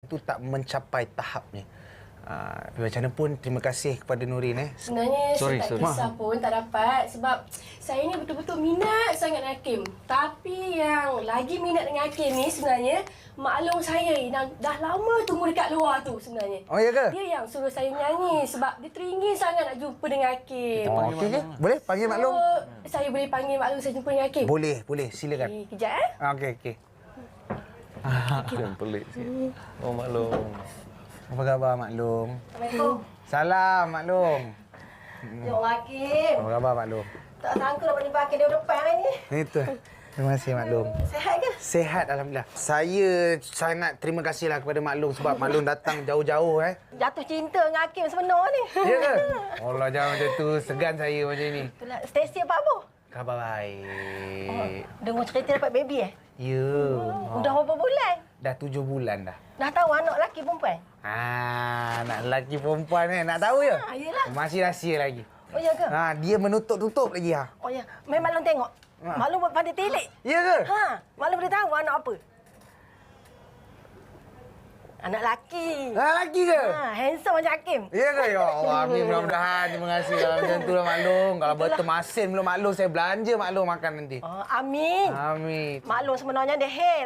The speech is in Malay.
itu tak mencapai tahapnya. Macam mana pun terima kasih kepada Nurin. Sebenarnya saya tak kisah pun, tak dapat. Sebab saya ni betul-betul minat sangat dengan Hakim. Tapi yang lagi minat dengan Hakim ni sebenarnya mak long saya yang dah lama tunggu dekat luar tu sebenarnya. Oh, ya ke? Dia yang suruh saya nyanyi sebab dia teringin sangat nak jumpa dengan Hakim. Okey ke? Boleh panggil Mak Long? Saya boleh panggil Mak Long saya jumpa dengan Hakim? Boleh. Silakan. Kejap Okey. Yang pelik sikit. Oh, Mak Long. Apa khabar Mak Long? Assalamualaikum. Salam Mak Long. Ya Hakim. Apa khabar Mak Long? Tak sangka dapat jumpa Hakim dia depan ni. Itu. Terima kasih Mak Long. Sihat ke? Sihat Alhamdulillah. Saya sangat terima kasihlah kepada Mak Long sebab Mak Long datang jauh-jauh. Jatuh cinta dengan Hakim sebenar ni. Ya ke? Allah, jangan macam tu. Segan saya macam ni. Itulah Stacy apa Abu? Khabar baik. Dengar cerita dapat baby Ya. Udah berapa bulan? Dah 7 bulan dah. Dah tahu anak lelaki perempuan? Anak lelaki perempuan ni. Nak tahu ya? Yelah. Masih rahsia lagi. Oh ya ke? Dia menutup-tutup lagi. Oh ya. Memang Long tengok. Mak Long pandai telik. Ya ke? Mak Long boleh tahu anak apa? Anak lelaki. Lelaki ke? Handsome macam Hakim. Ya ke? Ya Allah, amin mudah-mudahan. Terima kasih. Macam tu lah Mak Long. Kalau betul masin belum Mak Long, saya belanja Mak Long makan nanti. Amin. Amin. Mak Long sebenarnya dia